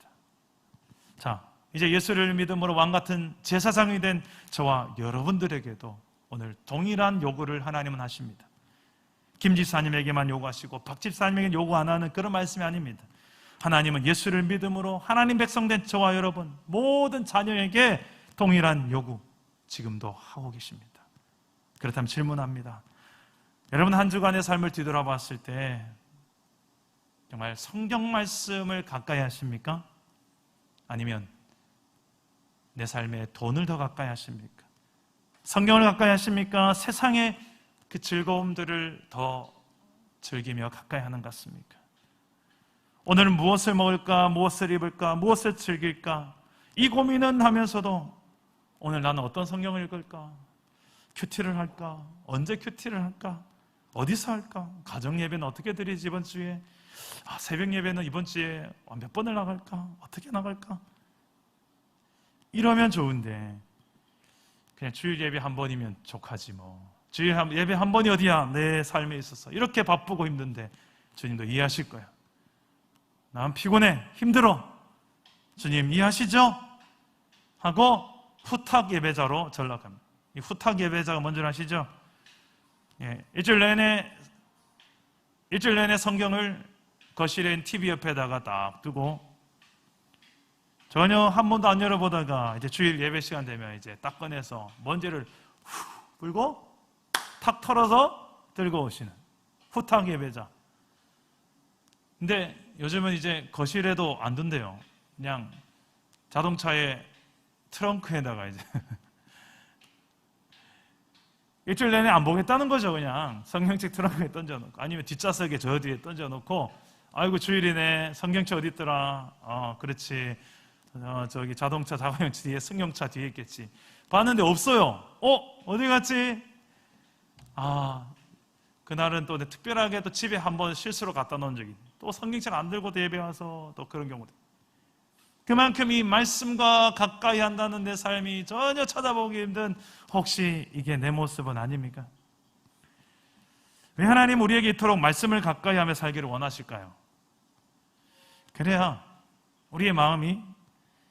자, 이제 예수를 믿음으로 왕 같은 제사장이 된 저와 여러분들에게도 오늘 동일한 요구를 하나님은 하십니다. 김 지사님에게만 요구하시고 박 집사님에게 요구 안 하는 그런 말씀이 아닙니다. 하나님은 예수를 믿음으로 하나님 백성된 저와 여러분 모든 자녀에게 동일한 요구 지금도 하고 계십니다. 그렇다면 질문합니다. 여러분 한 주간의 삶을 뒤돌아봤을 때 정말 성경 말씀을 가까이 하십니까? 아니면 내 삶에 돈을 더 가까이 하십니까? 성경을 가까이 하십니까? 세상의 그 즐거움들을 더 즐기며 가까이 하는 것 같습니까? 오늘은 무엇을 먹을까? 무엇을 입을까? 무엇을 즐길까? 이 고민은 하면서도 오늘 나는 어떤 성경을 읽을까? 큐티를 할까? 언제 큐티를 할까? 어디서 할까? 가정 예배는 어떻게 드리지 이번 주에? 새벽 예배는 이번 주에 몇 번을 나갈까? 어떻게 나갈까? 이러면 좋은데 그냥 주일 예배 한 번이면 족하지 뭐. 주일 예배 한 번이 어디야? 내 삶에 있어서 이렇게 바쁘고 힘든데 주님도 이해하실 거야. 난 피곤해, 힘들어. 주님 이해하시죠? 하고 후탁 예배자로 전락합니다. 이 후탁 예배자가 뭔지 아시죠? 일주일 내내 성경을 거실에 있는 TV 옆에다가 딱 두고 전혀 한 번도 안 열어보다가 이제 주일 예배 시간 되면 이제 딱 꺼내서 먼지를 후 불고 탁 털어서 들고 오시는 후탁 예배자. 근데 요즘은 이제 거실에도 안 둔대요. 그냥 자동차의 트렁크에다가 이제 일주일 내내 안 보겠다는 거죠. 그냥 성경책 트렁크에 던져놓고 아니면 뒷좌석에 저 뒤에 던져놓고 아이고 주일이네. 성경책 어디 있더라. 그렇지. 저기 자동차 자가용 뒤에 승용차 뒤에 있겠지. 봤는데 없어요. 어디 갔지? 그날은 또 특별하게 또 집에 한번 실수로 갖다 놓은 적이 또 성경책 안 들고 예배 와서 또 그런 경우도. 그만큼 이 말씀과 가까이 한다는 내 삶이 전혀 찾아보기 힘든 혹시 이게 내 모습은 아닙니까? 왜 하나님 우리에게 이토록 말씀을 가까이 하며 살기를 원하실까요? 그래야 우리의 마음이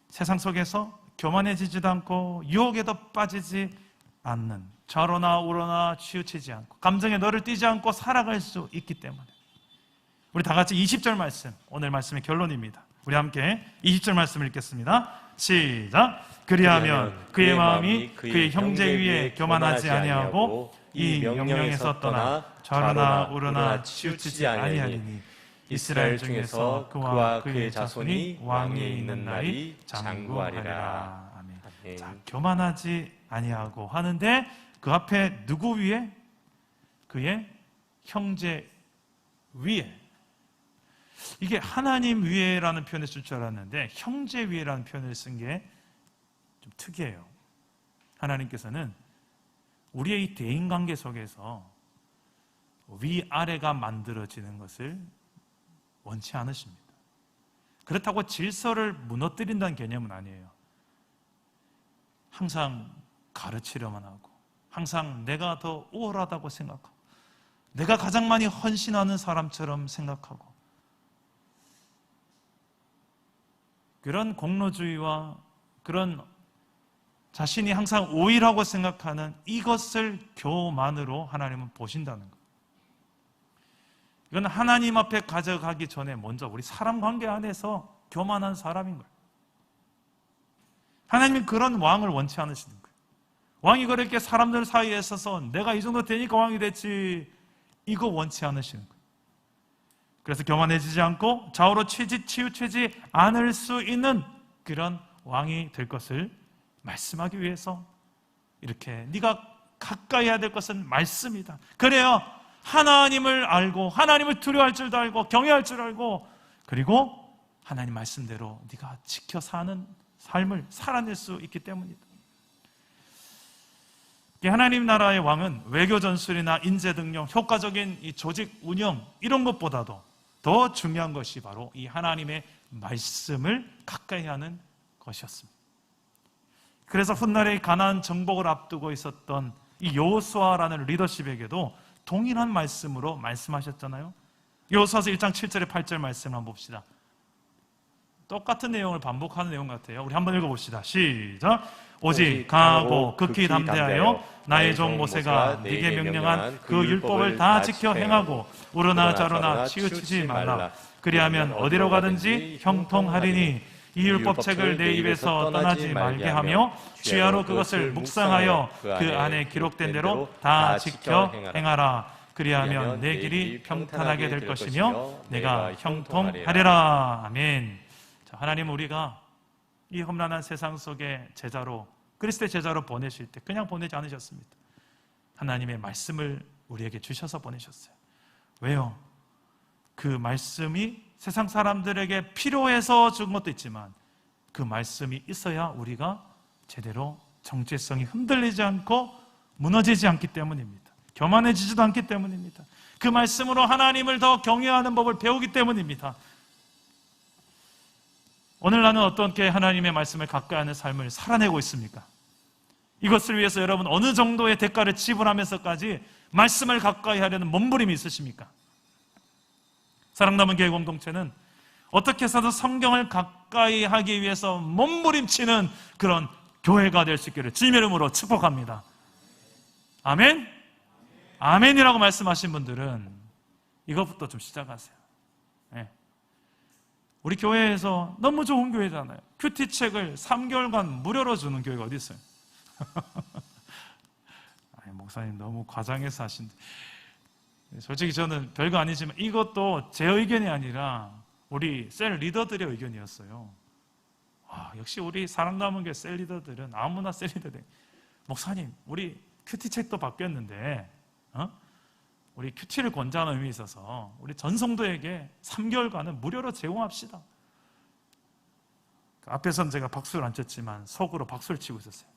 세상 속에서 교만해지지도 않고 유혹에도 빠지지 않는, 좌로나 우로나 치우치지 않고 감정에 너를 띄지 않고 살아갈 수 있기 때문에. 우리 다 같이 20절 말씀, 오늘 말씀의 결론입니다. 우리 함께 20절 말씀을 읽겠습니다. 시작. 그리하면 그의 마음이 그의 형제 위에 교만하지 아니하고 이 명령에서 떠나 좌로나 우로나 치우치지 아니하리니 이스라엘 중에서 그와 그의 자손이 왕위에 있는 날이 장구하리라. 아멘. 아멘. 자, 교만하지 아니하고 하는데 그 앞에 누구 위에? 그의 형제 위에. 이게 하나님 위에라는 표현을 쓸 줄 알았는데 형제 위에라는 표현을 쓴 게 좀 특이해요. 하나님께서는 우리의 이 대인관계 속에서 위아래가 만들어지는 것을 원치 않으십니다. 그렇다고 질서를 무너뜨린다는 개념은 아니에요. 항상 가르치려만 하고 항상 내가 더 우월하다고 생각하고 내가 가장 많이 헌신하는 사람처럼 생각하고 그런 공로주의와 그런 자신이 항상 오일하고 생각하는 이것을 교만으로 하나님은 보신다는 거예요. 이건 하나님 앞에 가져가기 전에 먼저 우리 사람 관계 안에서 교만한 사람인 거예요. 하나님은 그런 왕을 원치 않으시는 거예요. 왕이 그렇게 사람들 사이에 있어서 내가 이 정도 되니까 왕이 됐지, 이거 원치 않으시는 거예요. 그래서 교만해지지 않고 좌우로 치우치지 않을 수 있는 그런 왕이 될 것을 말씀하기 위해서 이렇게 네가 가까이 해야 될 것은 말씀이다. 그래야 하나님을 알고 하나님을 두려워할 줄도 알고 경외할 줄 알고 그리고 하나님 말씀대로 네가 지켜 사는 삶을 살아낼 수 있기 때문이다. 하나님 나라의 왕은 외교 전술이나 인재 등용, 효과적인 이 조직 운영 이런 것보다도 더 중요한 것이 바로 이 하나님의 말씀을 가까이 하는 것이었습니다. 그래서 훗날의 가나안 정복을 앞두고 있었던 이 여호수아라는 리더십에게도 동일한 말씀으로 말씀하셨잖아요. 여호수아서 1장 7절에 8절 말씀 한번 봅시다. 똑같은 내용을 반복하는 내용 같아요. 우리 한번 읽어봅시다. 시작. 오직 강하고 극히 담대하여 나의 종 모세가 네게 명령한 그 율법을 다 지켜 행하고 우러나 좌로나 치우치지 말라. 그리하면 어디로 가든지 형통하리니 이 율법책을 내 입에서 떠나지 말게 하며 주야로 그것을 묵상하여 그 안에 기록된 대로 다 지켜 행하라. 그리하면 내 길이 평탄하게 될 것이며 내가 형통하리라. 아멘. 자, 하나님 우리가 이 험난한 세상 속에 제자로 그리스도의 제자로 보내실 때 그냥 보내지 않으셨습니다. 하나님의 말씀을 우리에게 주셔서 보내셨어요. 왜요? 그 말씀이 세상 사람들에게 필요해서 준 것도 있지만 그 말씀이 있어야 우리가 제대로 정체성이 흔들리지 않고 무너지지 않기 때문입니다. 교만해지지도 않기 때문입니다. 그 말씀으로 하나님을 더 경외하는 법을 배우기 때문입니다. 오늘 나는 어떻게 하나님의 말씀을 가까이 하는 삶을 살아내고 있습니까? 이것을 위해서 여러분 어느 정도의 대가를 지불하면서까지 말씀을 가까이 하려는 몸부림이 있으십니까? 사랑남은 교회 공동체는 어떻게 해서든 성경을 가까이 하기 위해서 몸부림치는 그런 교회가 될 수 있기를 주님의 이름으로 축복합니다. 아멘? 아멘이라고 말씀하신 분들은 이것부터 좀 시작하세요. 네. 우리 교회에서 너무 좋은 교회잖아요. 큐티책을 3개월간 무료로 주는 교회가 어디 있어요? 아니, 목사님 너무 과장해서 하신다. 솔직히 저는 별거 아니지만 이것도 제 의견이 아니라 우리 셀 리더들의 의견이었어요. 와, 역시 우리 사랑 남은 게 셀 리더들은 아무나 셀 리더들. 목사님, 우리 큐티책도 바뀌었는데 우리 큐티를 권장하는 의미 있어서 우리 전성도에게 3개월간은 무료로 제공합시다. 앞에서는 제가 박수를 안 쳤지만 속으로 박수를 치고 있었어요.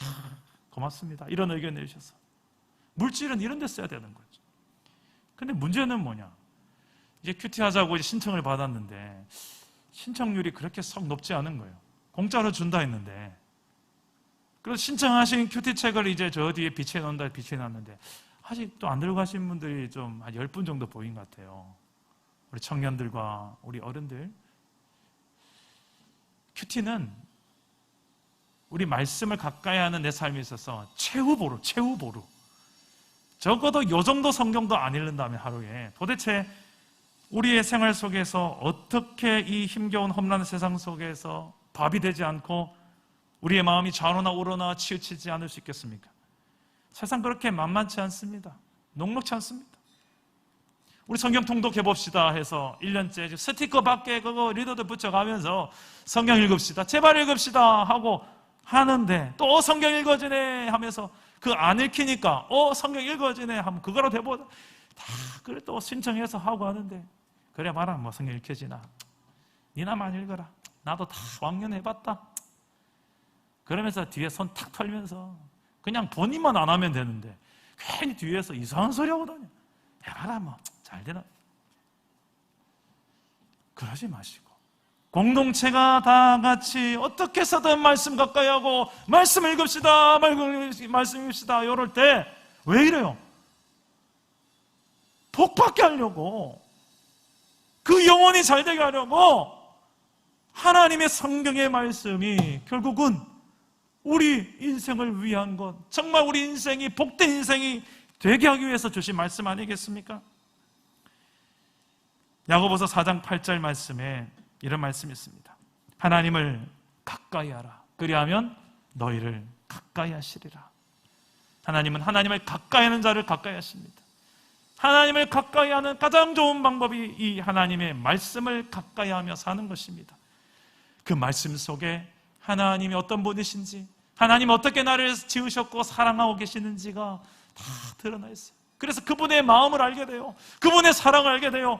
이야, 고맙습니다. 이런 의견 내주셔서. 물질은 이런 데 써야 되는 거죠. 근데 문제는 뭐냐? 이제 큐티 하자고 이제 신청을 받았는데 신청률이 그렇게 썩 높지 않은 거예요. 공짜로 준다 했는데. 그래서 신청하신 큐티 책을 이제 저 뒤에 비치해 놓는다 비치해 놨는데 아직도 안 들고 가신 분들이 좀 한 10분 정도 보인 것 같아요. 우리 청년들과 우리 어른들. 큐티는 우리 말씀을 가까이 하는 내 삶에 있어서 최후보루. 적어도 요 정도 성경도 안 읽는다면 하루에 도대체 우리의 생활 속에서 어떻게 이 힘겨운 험난한 세상 속에서 밥이 되지 않고 우리의 마음이 좌로나 우로나 치우치지 않을 수 있겠습니까? 세상 그렇게 만만치 않습니다. 녹록치 않습니다. 우리 성경 통독해 봅시다 해서 1년째 스티커 밖에 그거 리더들 붙여가면서 성경 읽읍시다, 제발 읽읍시다 하고 하는데 또 성경 읽어지네 하면서 그 안 읽히니까 성경 읽어지네 하면 그거로 대보다 다 그래 또 신청해서 하고 하는데 그래 봐라 뭐 성경 읽혀지나 니나만 읽어라 나도 다 왕년해봤다 그러면서 뒤에 손 탁 털면서 그냥 본인만 안 하면 되는데 괜히 뒤에서 이상한 소리 하고 다녀. 해봐라 뭐 잘 되나. 그러지 마시고 공동체가 다 같이 어떻게 해서든 말씀 가까이 하고 말씀 읽읍시다 말씀 읽읍시다 이럴 때 왜 이래요? 복 받게 하려고 그 영혼이 잘 되게 하려고 하나님의 성경의 말씀이 결국은 우리 인생을 위한 것, 정말 우리 인생이 복된 인생이 되게 하기 위해서 주신 말씀 아니겠습니까? 야고보서 4장 8절 말씀에 이런 말씀이 있습니다. 하나님을 가까이 하라. 그리하면 너희를 가까이 하시리라. 하나님은 하나님을 가까이 하는 자를 가까이 하십니다. 하나님을 가까이 하는 가장 좋은 방법이 이 하나님의 말씀을 가까이 하며 사는 것입니다. 그 말씀 속에 하나님이 어떤 분이신지, 하나님이 어떻게 나를 지으셨고 사랑하고 계시는지가 다 드러나 있어요. 그래서 그분의 마음을 알게 돼요. 그분의 사랑을 알게 돼요.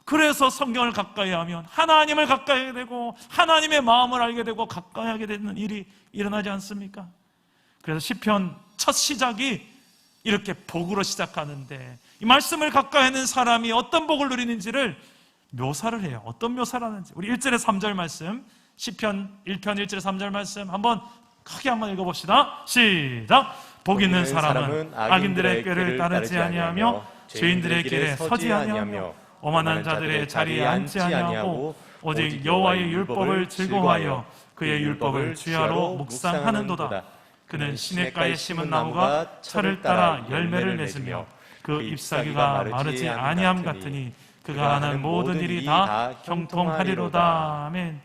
그래서 성경을 가까이 하면 하나님을 가까이 하게 되고 하나님의 마음을 알게 되고 가까이 하게 되는 일이 일어나지 않습니까? 그래서 시편 첫 시작이 이렇게 복으로 시작하는데 이 말씀을 가까이 하는 사람이 어떤 복을 누리는지를 묘사를 해요. 어떤 묘사를 하는지 우리 1절에 3절 말씀 시편 1편 1절에 3절 말씀 한번 크게 한번 읽어봅시다. 시작. 복 있는 사람은 악인들의 꾀를 따르지 아니하며 죄인들의 길에 서지 아니하며 오만한 자들의 자리에 앉지 아니하고 오직 여호와의 율법을 즐거워하여 그의 율법을 주야로 묵상하는도다. 그는 시냇가에 심은 나무가 철을 따라 열매를 맺으며 그 잎사귀가 마르지 아니함 같으니 그가 하는 모든 일이 다 형통하리로다. 아멘.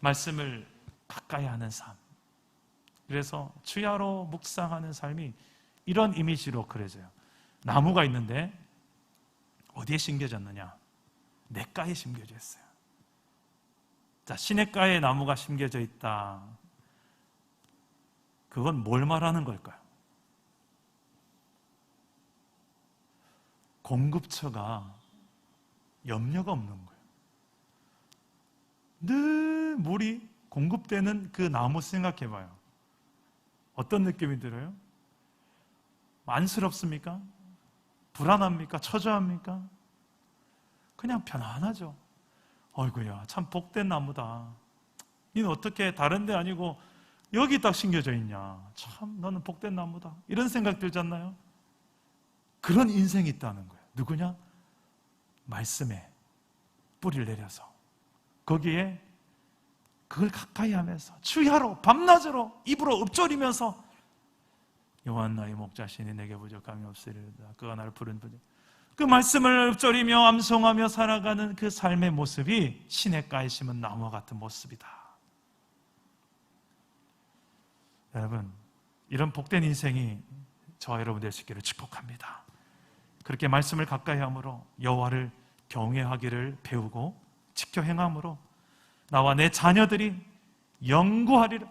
말씀을 가까이 하는 삶. 그래서 주야로 묵상하는 삶이 이런 이미지로 그려져요. 나무가 있는데 어디에 심겨졌느냐? 냇가에 심겨져 있어요. 자, 시냇가에 나무가 심겨져 있다. 그건 뭘 말하는 걸까요? 공급처가 염려가 없는 거예요. 늘 물이 공급되는 그 나무 생각해봐요. 어떤 느낌이 들어요? 안쓰럽습니까? 불안합니까? 처져합니까? 그냥 편안하죠. 어이구야, 참 복된 나무다. 너는 어떻게 다른 데 아니고 여기 딱 심겨져 있냐. 참 너는 복된 나무다. 이런 생각 들지 않나요? 그런 인생이 있다는 거예요. 누구냐? 말씀에 뿌리를 내려서 거기에 그걸 가까이 하면서 주야로 밤낮으로 입으로 읊조리면서 여호와 나의 목자시니 내게 부족함이 없으리로다. 그가 나를 부른 분이 그 말씀을 읊조리며 암송하며 살아가는 그 삶의 모습이 시냇가에 심은 나무와 같은 모습이다. 여러분, 이런 복된 인생이 저와 여러분 될 수 있기를 축복합니다. 그렇게 말씀을 가까이 함으로 여호와를 경외하기를 배우고 지켜 행함으로 나와 내 자녀들이 영구하리라.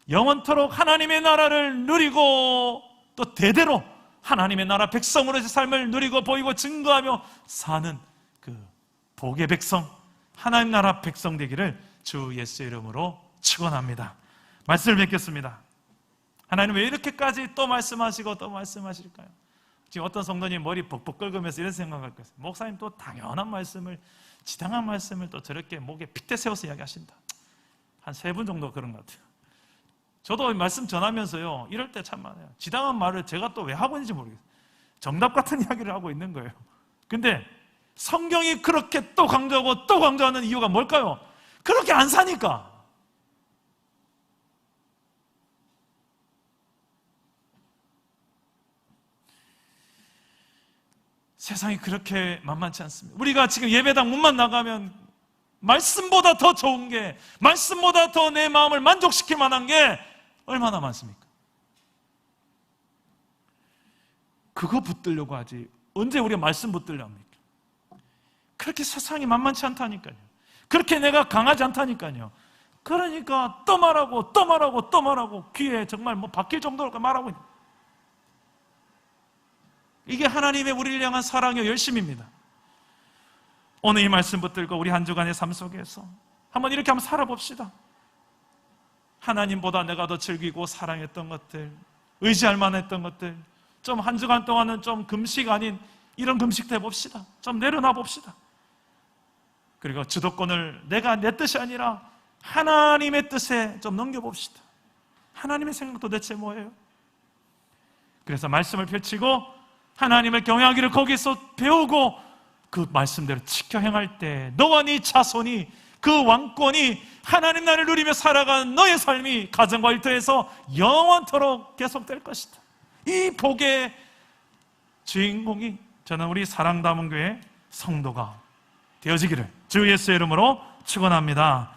영원토록 하나님의 나라를 누리고 또 대대로 하나님의 나라 백성으로서의 삶을 누리고 보이고 증거하며 사는 그 복의 백성, 하나님 나라 백성 되기를 주 예수 이름으로 축원합니다. 말씀을 뵙겠습니다. 하나님 왜 이렇게까지 또 말씀하시고 또 말씀하실까요? 지금 어떤 성도님 머리 벅벅 긁으면서 이런 생각할 거예요. 목사님 또 당연한 말씀을, 지당한 말씀을 또 저렇게 목에 핏대 세워서 이야기하신다. 한 3분 정도 그런 것 같아요. 저도 말씀 전하면서요, 이럴 때 참 많아요. 지당한 말을 제가 또 왜 하고 있는지 모르겠어요. 정답 같은 이야기를 하고 있는 거예요. 근데 성경이 그렇게 또 강조하고 또 강조하는 이유가 뭘까요? 그렇게 안 사니까. 세상이 그렇게 만만치 않습니다. 우리가 지금 예배당 문만 나가면 말씀보다 더 좋은 게, 말씀보다 더 내 마음을 만족시킬 만한 게 얼마나 많습니까? 그거 붙들려고 하지 언제 우리가 말씀 붙들려 합니까? 그렇게 세상이 만만치 않다니까요. 그렇게 내가 강하지 않다니까요. 그러니까 또 말하고 또 말하고 또 말하고 귀에 정말 뭐 박힐 정도로 말하고 있는, 이게 하나님의 우리를 향한 사랑의 열심입니다. 오늘 이 말씀 붙들고 우리 한 주간의 삶 속에서 한번 이렇게 한번 살아봅시다. 하나님보다 내가 더 즐기고 사랑했던 것들, 의지할 만했던 것들, 좀 한 주간 동안은 좀 금식 아닌 이런 금식도 해봅시다. 좀 내려놔 봅시다. 그리고 주도권을 내가 내 뜻이 아니라 하나님의 뜻에 좀 넘겨봅시다. 하나님의 생각 도대체 뭐예요? 그래서 말씀을 펼치고 하나님을 경외하기를 거기서 배우고 그 말씀대로 지켜 행할 때 너와 네 자손이, 그 왕권이, 하나님 나라를 누리며 살아가는 너의 삶이 가정과 일터에서 영원토록 계속될 것이다. 이 복의 주인공이 저는 우리 사랑담은 교회 성도가 되어지기를 주 예수의 이름으로 축원합니다.